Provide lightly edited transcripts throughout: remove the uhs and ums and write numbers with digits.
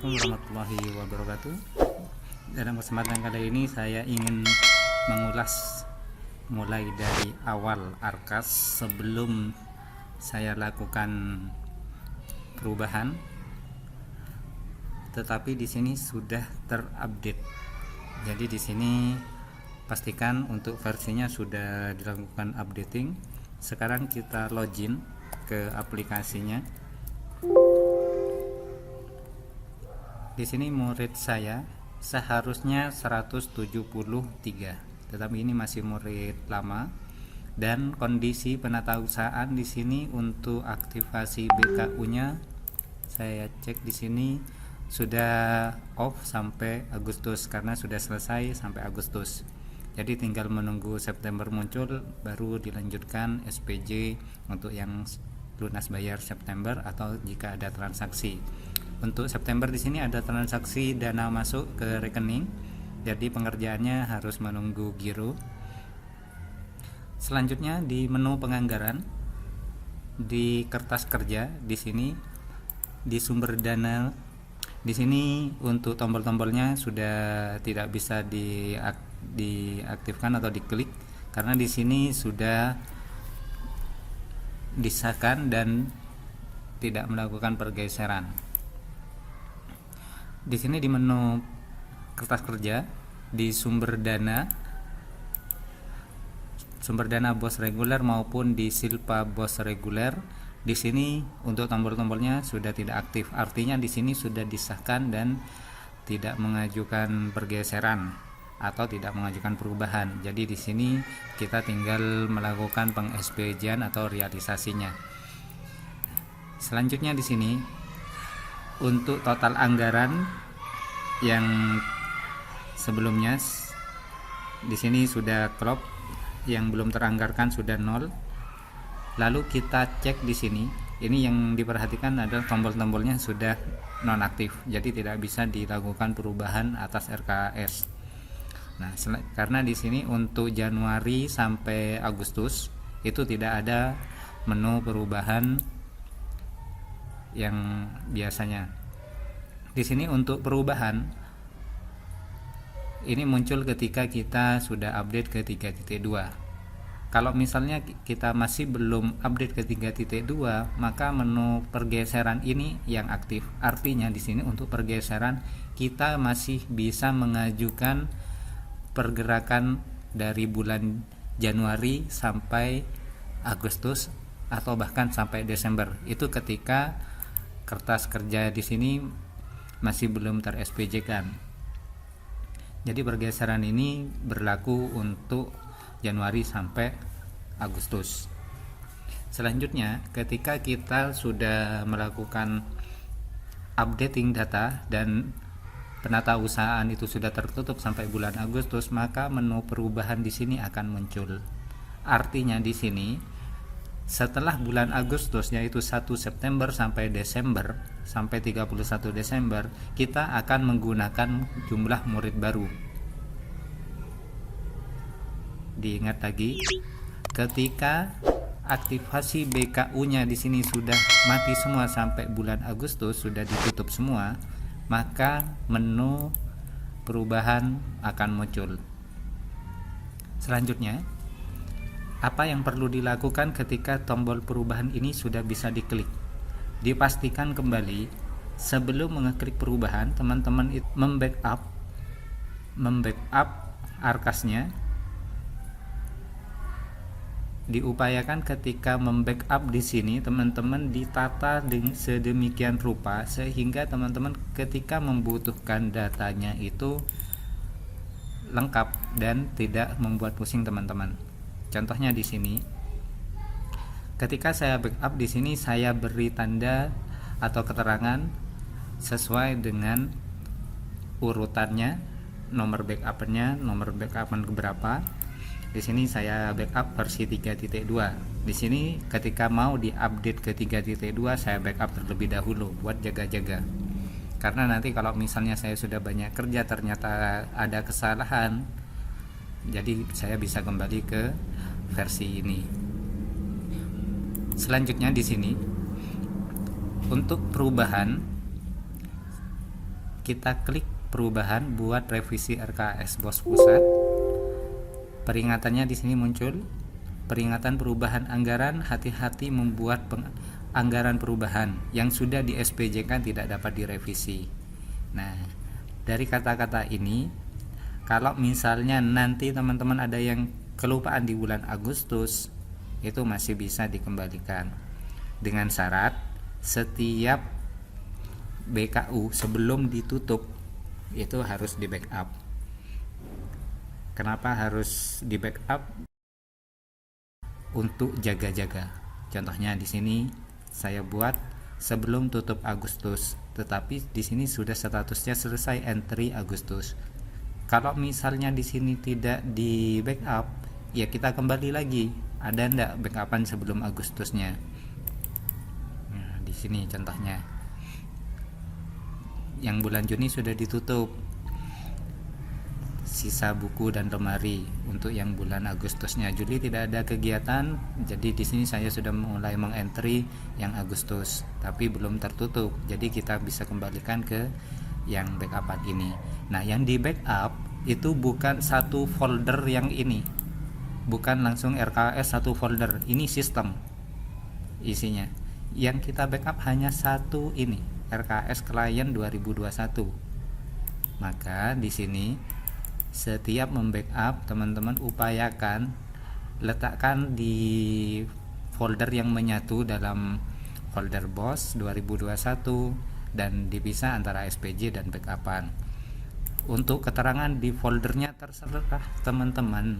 Assalamualaikum warahmatullahi wabarakatuh. Dalam kesempatan kali ini saya ingin mengulas mulai dari awal Arkas sebelum saya lakukan perubahan. Tetapi di sini sudah terupdate. Jadi di sini pastikan untuk versinya sudah dilakukan updating. Sekarang kita login ke aplikasinya. Di sini murid saya seharusnya 173, tetapi ini masih murid lama. Dan kondisi penatausahaan di sini untuk aktivasi BKU-nya saya cek di sini sudah off sampai Agustus karena sudah selesai sampai Agustus. Jadi tinggal menunggu September muncul baru dilanjutkan SPJ untuk yang lunas bayar September atau jika ada transaksi. Untuk September di sini ada transaksi dana masuk ke rekening. Jadi pengerjaannya harus menunggu giro. Selanjutnya di menu penganggaran di kertas kerja di sini di sumber dana di sini untuk tombol-tombolnya sudah tidak bisa diaktifkan atau diklik karena di sini sudah disahkan dan tidak melakukan pergeseran. Di sini di menu kertas kerja di sumber dana bos reguler maupun di silpa bos reguler, di sini untuk tombol-tombolnya sudah tidak aktif. Artinya di sini sudah disahkan dan tidak mengajukan pergeseran atau tidak mengajukan perubahan. Jadi di sini kita tinggal melakukan peng-SPJ-an atau realisasinya. Selanjutnya di sini untuk total anggaran yang sebelumnya di sini sudah crop, yang belum teranggarkan sudah 0. Lalu kita cek di sini, ini yang diperhatikan adalah tombol-tombolnya sudah nonaktif, jadi tidak bisa dilakukan perubahan atas RKS. Nah, karena di sini untuk Januari sampai Agustus itu tidak ada menu perubahan yang biasanya. Di sini untuk perubahan ini muncul ketika kita sudah update ke 3.2. Kalau misalnya kita masih belum update ke 3.2, maka menu pergeseran ini yang aktif. Artinya di sini untuk pergeseran kita masih bisa mengajukan pergerakan dari bulan Januari sampai Agustus atau bahkan sampai Desember. Itu ketika kertas kerja di sini masih belum ter-SPJ kan. Jadi pergeseran ini berlaku untuk Januari sampai Agustus. Selanjutnya, ketika kita sudah melakukan updating data dan penatausahaan itu sudah tertutup sampai bulan Agustus, maka menu perubahan di sini akan muncul. Artinya di sini setelah bulan Agustus, yaitu 1 September sampai Desember, sampai 31 Desember, kita akan menggunakan jumlah murid baru. Diingat lagi, ketika aktivasi BKU-nya di sini sudah mati semua sampai bulan Agustus, sudah ditutup semua, maka menu perubahan akan muncul. Selanjutnya, apa yang perlu dilakukan ketika tombol perubahan ini sudah bisa diklik? Dipastikan kembali sebelum mengeklik perubahan, teman-teman membackup Arkasnya. Diupayakan ketika membackup di sini teman-teman ditata sedemikian rupa sehingga teman-teman ketika membutuhkan datanya itu lengkap dan tidak membuat pusing teman-teman. Contohnya di sini, ketika saya backup di sini saya beri tanda atau keterangan sesuai dengan urutannya, nomor backup-nya berapa. Di sini saya backup versi 3.2. Di sini ketika mau diupdate ke 3.2 saya backup terlebih dahulu buat jaga-jaga. Karena nanti kalau misalnya saya sudah banyak kerja ternyata ada kesalahan, jadi saya bisa kembali ke versi ini. Selanjutnya di sini untuk perubahan kita klik perubahan buat revisi RKS BOS pusat. Peringatannya di sini muncul, peringatan perubahan anggaran, hati-hati membuat anggaran perubahan yang sudah di SPJ kan tidak dapat direvisi. Nah, dari kata-kata ini, kalau misalnya nanti teman-teman ada yang kelupaan di bulan Agustus, itu masih bisa dikembalikan dengan syarat setiap BKU sebelum ditutup itu harus di backup. Kenapa harus di backup? Untuk jaga-jaga. Contohnya di sini saya buat sebelum tutup Agustus, tetapi di sini sudah statusnya selesai entry Agustus. Kalau misalnya di sini tidak di backup, ya kita kembali lagi. Ada enggak backupan sebelum Agustusnya? Nah, di sini contohnya. Yang bulan Juni sudah ditutup. Sisa buku dan lemari untuk yang bulan Agustusnya. Juli tidak ada kegiatan, jadi di sini saya sudah mulai mengentry yang Agustus, tapi belum tertutup. Jadi kita bisa kembalikan ke yang backupan ini. Nah, yang di backup itu bukan satu folder yang ini, bukan langsung RKS satu folder. Ini sistem isinya. Yang kita backup hanya satu ini, RKS klien 2021. Maka di sini setiap membackup, teman-teman upayakan letakkan di folder yang menyatu dalam folder BOS 2021 dan dipisah antara SPJ dan backupan. Untuk keterangan di foldernya terserah teman-teman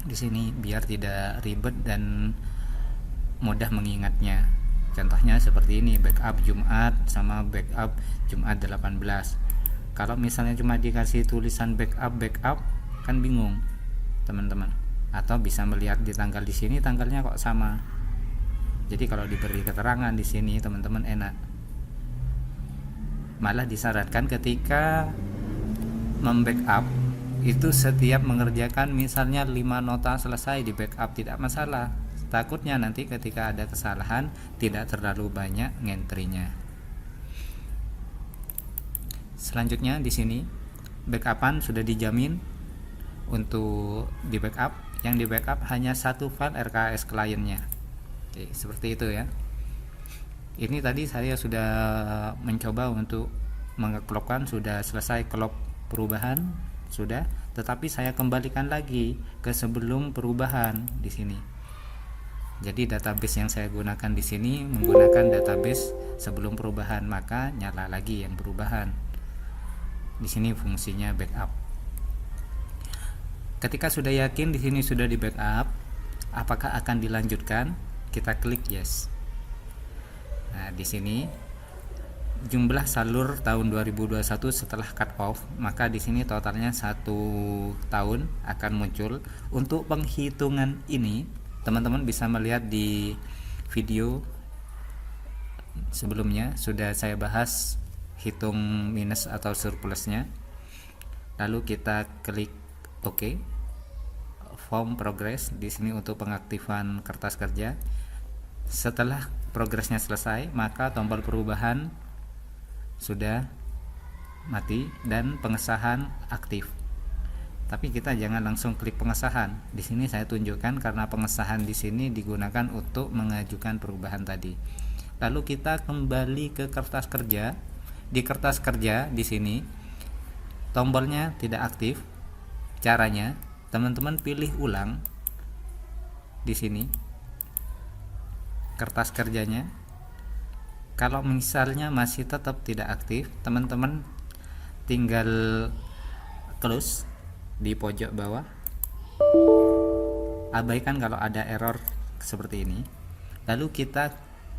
di sini biar tidak ribet dan mudah mengingatnya. Contohnya seperti ini, backup Jumat sama backup Jumat 18. Kalau misalnya cuma dikasih tulisan backup kan bingung teman-teman, atau bisa melihat di tanggal di sini tanggalnya kok sama. Jadi kalau diberi keterangan di sini teman-teman enak. Malah disarankan ketika membackup itu setiap mengerjakan misalnya 5 nota selesai di backup tidak masalah. Takutnya nanti ketika ada kesalahan tidak terlalu banyak ngentry-nya. Selanjutnya di sini backupan sudah dijamin untuk di backup. Yang di backup hanya satu file RKS kliennya. Oke, seperti itu ya. Ini tadi saya sudah mencoba untuk mengeklopkan, sudah selesai klop perubahan sudah, tetapi saya kembalikan lagi ke sebelum perubahan di sini. Jadi database yang saya gunakan di sini menggunakan database sebelum perubahan, maka nyala lagi yang perubahan. Di sini fungsinya backup. Ketika sudah yakin di sini sudah di backup, apakah akan dilanjutkan? Kita klik yes. Nah, di sini jumlah salur tahun 2021 setelah cut off, maka di sini totalnya 1 tahun akan muncul. Untuk penghitungan ini, teman-teman bisa melihat di video sebelumnya sudah saya bahas hitung minus atau surplusnya. Lalu kita klik OK. Form progress di sini untuk pengaktifan kertas kerja. Setelah progresnya selesai, maka tombol perubahan sudah mati dan pengesahan aktif. Tapi kita jangan langsung klik pengesahan. Di sini saya tunjukkan karena pengesahan di sini digunakan untuk mengajukan perubahan tadi. Lalu kita kembali ke kertas kerja. Di kertas kerja di sini tombolnya tidak aktif. Caranya, teman-teman pilih ulang di sini kertas kerjanya. Kalau misalnya masih tetap tidak aktif, teman-teman tinggal close di pojok bawah. Abaikan kalau ada error seperti ini. Lalu kita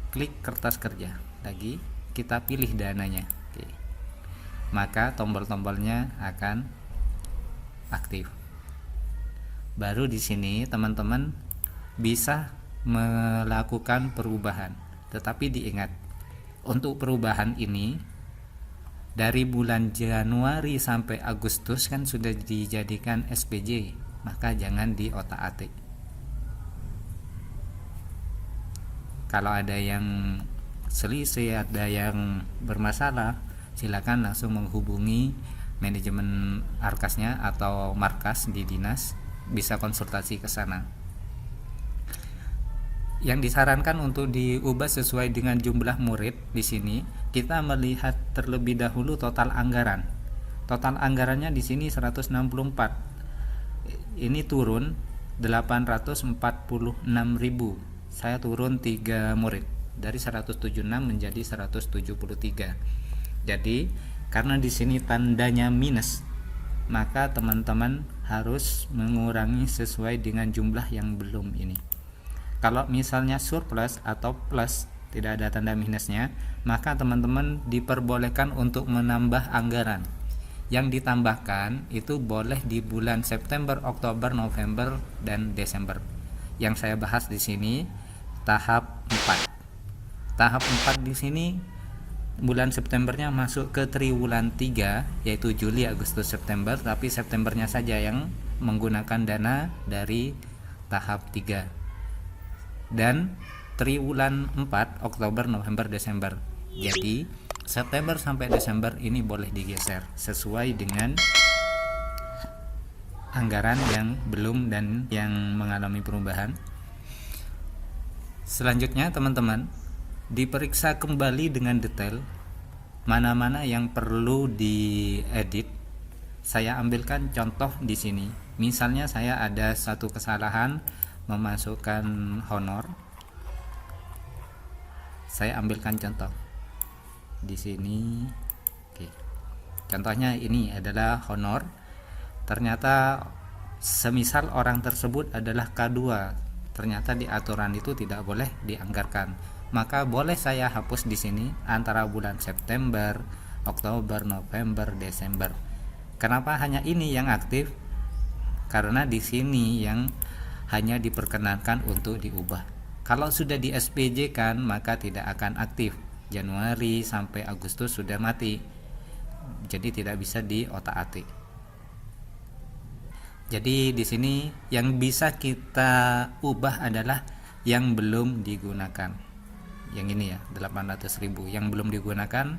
klik kertas kerja lagi, kita pilih dananya. Oke. Maka tombol-tombolnya akan aktif. Baru di sini teman-teman bisa melakukan perubahan. Tetapi diingat, untuk perubahan ini dari bulan Januari sampai Agustus kan sudah dijadikan SPJ, maka jangan diotak-atik. Kalau ada yang selisih, ada yang bermasalah, silakan langsung menghubungi manajemen Arkasnya atau markas di dinas, bisa konsultasi ke sana. Yang disarankan untuk diubah sesuai dengan jumlah murid di sini, kita melihat terlebih dahulu total anggaran. Total anggarannya di sini 164. Ini turun 846.000. Saya turun 3 murid dari 176 menjadi 173. Jadi karena di sini tandanya minus, maka teman-teman harus mengurangi sesuai dengan jumlah yang belum ini. Kalau misalnya surplus atau plus, tidak ada tanda minusnya, maka teman-teman diperbolehkan untuk menambah anggaran. Yang ditambahkan itu boleh di bulan September, Oktober, November, dan Desember. Yang saya bahas di sini tahap 4. Tahap 4 di sini bulan Septembernya masuk ke triwulan 3, yaitu Juli, Agustus, September, tapi Septembernya saja yang menggunakan dana dari tahap 3. Dan triwulan 4, Oktober, November, Desember. Jadi September sampai Desember ini boleh digeser sesuai dengan anggaran yang belum dan yang mengalami perubahan. Selanjutnya teman-teman diperiksa kembali dengan detail mana-mana yang perlu diedit. Saya ambilkan contoh di sini. Misalnya saya ada satu kesalahan memasukkan honor. Saya ambilkan contoh di sini. Oke. Contohnya ini adalah honor. Ternyata semisal orang tersebut adalah K2. Ternyata di aturan itu tidak boleh dianggarkan. Maka boleh saya hapus di sini antara bulan September, Oktober, November, Desember. Kenapa hanya ini yang aktif? Karena di sini yang hanya diperkenankan untuk diubah. Kalau sudah di SPJ kan, maka tidak akan aktif. Januari sampai Agustus sudah mati. Jadi tidak bisa diotak-atik. Jadi di sini yang bisa kita ubah adalah yang belum digunakan. Yang ini ya, 800.000 yang belum digunakan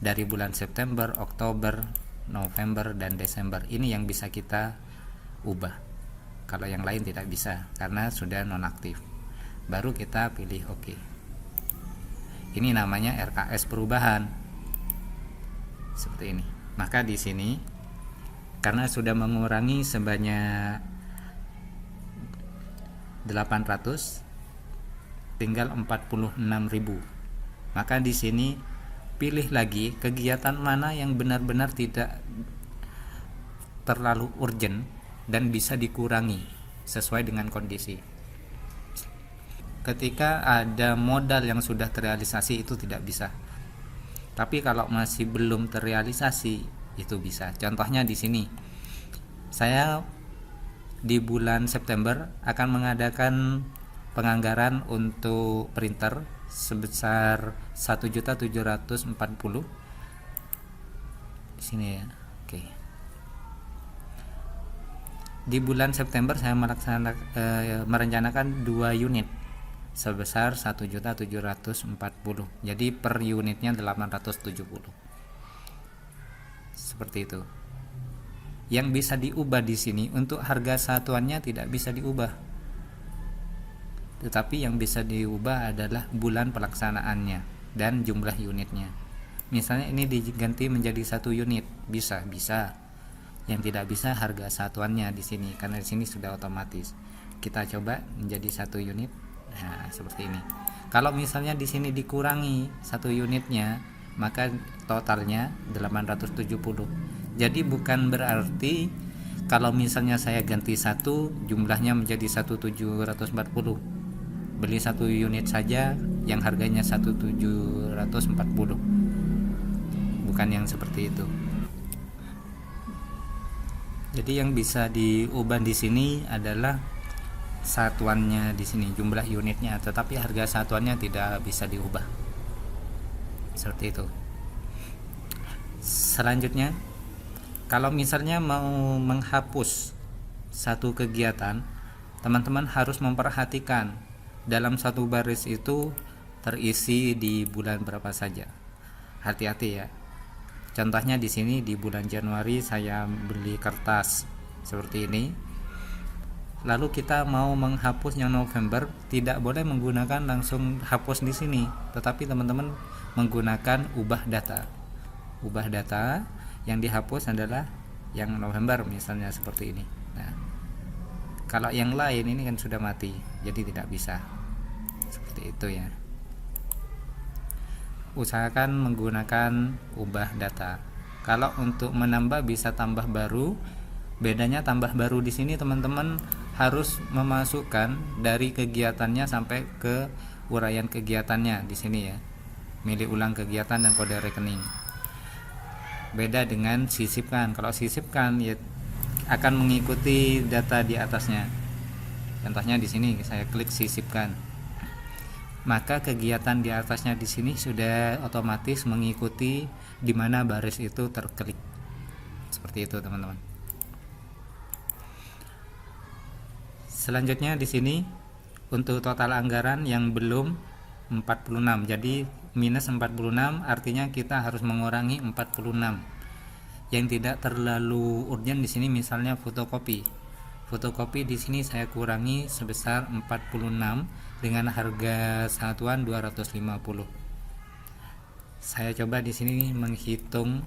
dari bulan September, Oktober, November, dan Desember. Ini yang bisa kita ubah. Kalau yang lain tidak bisa karena sudah nonaktif. Baru kita pilih oke. Ini namanya RKS perubahan. Seperti ini. Maka di sini karena sudah mengurangi sebanyak 800, tinggal 46.000. Maka di sini pilih lagi kegiatan mana yang benar-benar tidak terlalu urgent dan bisa dikurangi sesuai dengan kondisi. Ketika ada modal yang sudah terrealisasi itu tidak bisa. Tapi kalau masih belum terrealisasi itu bisa. Contohnya di sini. Saya di bulan September akan mengadakan penganggaran untuk printer sebesar 1.740.000 di sini ya. Oke. Di bulan September saya merencanakan 2 unit sebesar 1.740.000. Jadi per unitnya 870. Seperti itu. Yang bisa diubah di sini untuk harga satuannya tidak bisa diubah. Tetapi yang bisa diubah adalah bulan pelaksanaannya dan jumlah unitnya. Misalnya ini diganti menjadi 1 unit, bisa. Yang tidak bisa harga satuannya di sini karena di sini sudah otomatis. Kita coba menjadi 1 unit. Nah, seperti ini. Kalau misalnya di sini dikurangi 1 unitnya, maka totalnya 870. Jadi bukan berarti kalau misalnya saya ganti 1 jumlahnya menjadi 1.740. Beli 1 unit saja yang harganya 1.740. Bukan yang seperti itu. Jadi yang bisa diubah di sini adalah satuannya di sini, jumlah unitnya, tetapi harga satuannya tidak bisa diubah. Seperti itu. Selanjutnya, kalau misalnya mau menghapus satu kegiatan, teman-teman harus memperhatikan dalam satu baris itu terisi di bulan berapa saja. Hati-hati ya. Contohnya di sini di bulan Januari saya beli kertas seperti ini. Lalu kita mau menghapus yang November, tidak boleh menggunakan langsung hapus di sini, tetapi teman-teman menggunakan ubah data. Ubah data, yang dihapus adalah yang November misalnya seperti ini. Nah, kalau yang lain ini kan sudah mati, jadi tidak bisa. Seperti itu ya. Usahakan menggunakan ubah data. Kalau untuk menambah bisa tambah baru. Bedanya tambah baru di sini teman-teman harus memasukkan dari kegiatannya sampai ke uraian kegiatannya di sini ya. Milih ulang kegiatan dan kode rekening. Beda dengan sisipkan. Kalau sisipkan ya akan mengikuti data di atasnya. Contohnya di sini saya klik sisipkan. Maka kegiatan di atasnya di sini sudah otomatis mengikuti di mana baris itu terklik. Seperti itu teman-teman. Selanjutnya di sini untuk total anggaran yang belum 46. Jadi minus 46 artinya kita harus mengurangi 46. Yang tidak terlalu urgent di sini misalnya fotokopi. Fotokopi di sini saya kurangi sebesar 46 dengan harga satuan 250. Saya coba di sini menghitung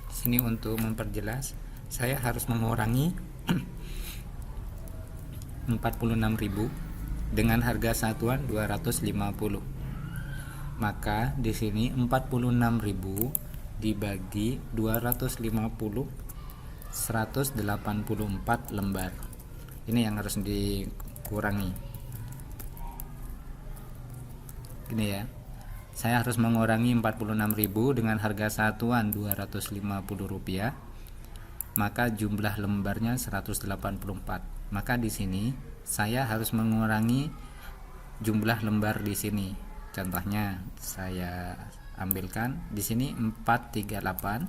di sini untuk memperjelas. Saya harus mengurangi 46.000 dengan harga satuan 250. Maka di sini 46.000 dibagi 250 184 lembar. Ini yang harus dikurangi. Gini ya. Saya harus mengurangi 46.000 dengan harga satuan Rp250. Maka jumlah lembarnya 184. Maka di sini saya harus mengurangi jumlah lembar di sini. Contohnya saya ambilkan di sini 438.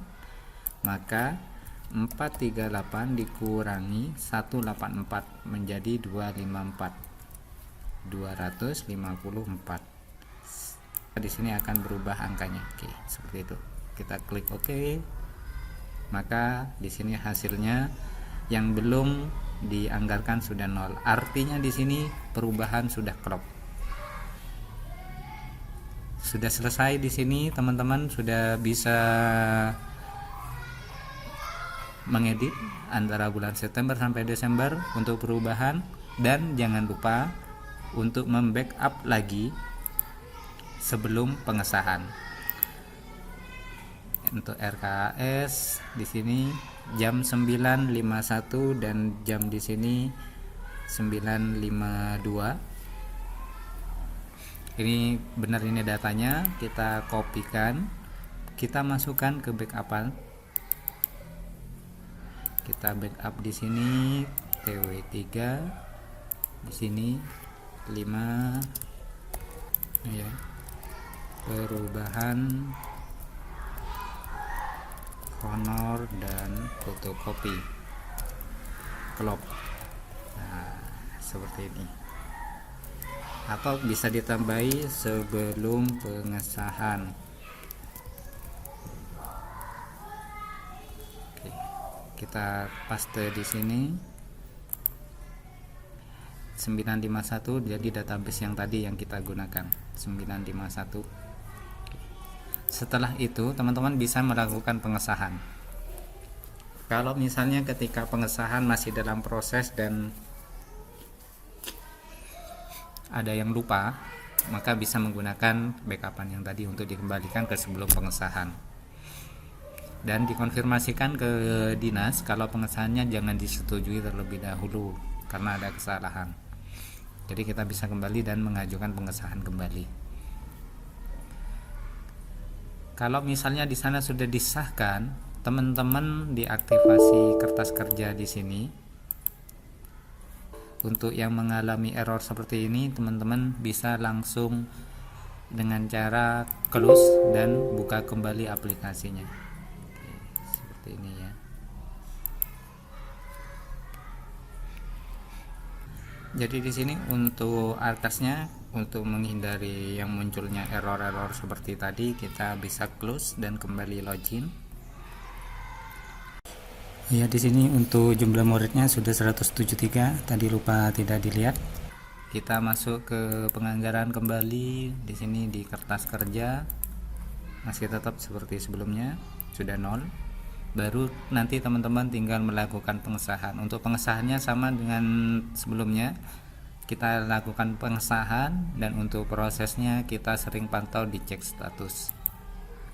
Maka 438 dikurangi 184 menjadi 254. 254. Di sini akan berubah angkanya. Oke, seperti itu. Kita klik OK. Maka di sini hasilnya yang belum dianggarkan sudah 0. Artinya di sini perubahan sudah klop. Sudah selesai di sini teman-teman, sudah bisa mengedit antara bulan September sampai Desember untuk perubahan, dan jangan lupa untuk membackup lagi sebelum pengesahan. Untuk RKS di sini jam 9.51 dan jam di sini 9.52. Ini benar, ini datanya, kita kopikan, kita masukkan ke backupan. Kita backup di sini TW3, di sini 5 ya. Perubahan honor dan fotokopi klop. Nah, seperti ini. Atau bisa ditambahi sebelum pengesahan. Oke, kita paste di sini 951, jadi database yang tadi yang kita gunakan 951. Setelah itu teman-teman bisa melakukan pengesahan. Kalau misalnya ketika pengesahan masih dalam proses dan ada yang lupa, maka bisa menggunakan backupan yang tadi untuk dikembalikan ke sebelum pengesahan. Dan dikonfirmasikan ke dinas kalau pengesahannya jangan disetujui terlebih dahulu karena ada kesalahan. Jadi kita bisa kembali dan mengajukan pengesahan kembali. Kalau misalnya di sana sudah disahkan, teman-teman diaktifasi kertas kerja di sini. Untuk yang mengalami error seperti ini, teman-teman bisa langsung dengan cara close dan buka kembali aplikasinya. Oke, seperti ini ya. Jadi di sini untuk atasnya, untuk menghindari yang munculnya error-error seperti tadi, kita bisa close dan kembali login. Ya, di sini untuk jumlah muridnya sudah 173, tadi lupa tidak dilihat. Kita masuk ke penganggaran kembali. Di sini di kertas kerja masih tetap seperti sebelumnya, sudah 0. Baru nanti teman-teman tinggal melakukan pengesahan. Untuk pengesahannya sama dengan sebelumnya, kita lakukan pengesahan, dan untuk prosesnya kita sering pantau di cek status.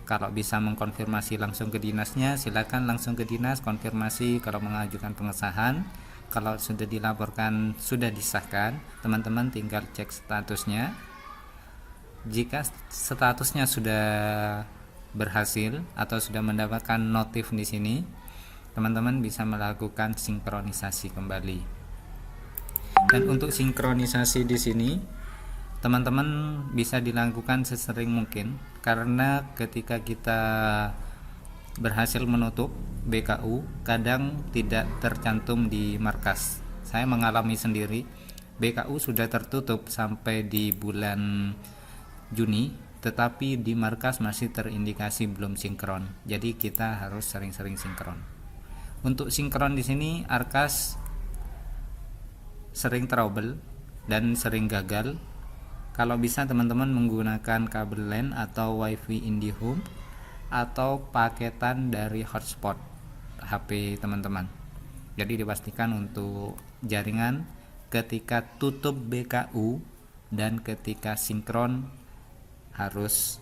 Kalau bisa mengkonfirmasi langsung ke dinasnya, silakan langsung ke dinas konfirmasi kalau mengajukan pengesahan. Kalau sudah dilaporkan sudah disahkan, teman-teman tinggal cek statusnya. Jika statusnya sudah berhasil atau sudah mendapatkan notif di sini, teman-teman bisa melakukan sinkronisasi kembali. Dan untuk sinkronisasi di sini, teman-teman bisa dilakukan sesering mungkin, karena ketika kita berhasil menutup BKU kadang tidak tercantum di markas. Saya mengalami sendiri, BKU sudah tertutup sampai di bulan Juni, tetapi di markas masih terindikasi belum sinkron. Jadi kita harus sering-sering sinkron. Untuk sinkron di sini Arkas sering trouble dan sering gagal. Kalau bisa teman-teman menggunakan kabel LAN atau WiFi IndiHome atau paketan dari hotspot HP teman-teman. Jadi dipastikan untuk jaringan ketika tutup BKU dan ketika sinkron harus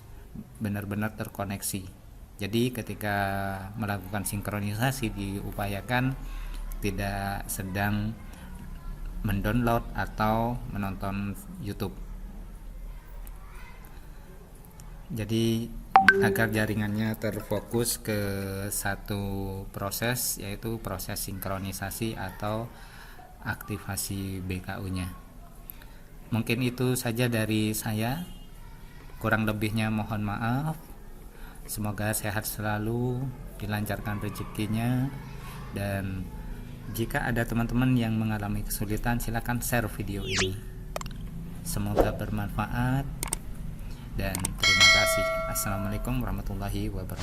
benar-benar terkoneksi. Jadi ketika melakukan sinkronisasi diupayakan tidak sedang mendownload atau menonton YouTube. Jadi agar jaringannya terfokus ke satu proses, yaitu proses sinkronisasi atau aktivasi BKU-nya. Mungkin itu saja dari saya. Kurang lebihnya mohon maaf. Semoga sehat selalu, dilancarkan rezekinya, dan jika ada teman-teman yang mengalami kesulitan, silakan share video ini. Semoga bermanfaat. Dan terima kasih. Assalamualaikum warahmatullahi wabarakatuh.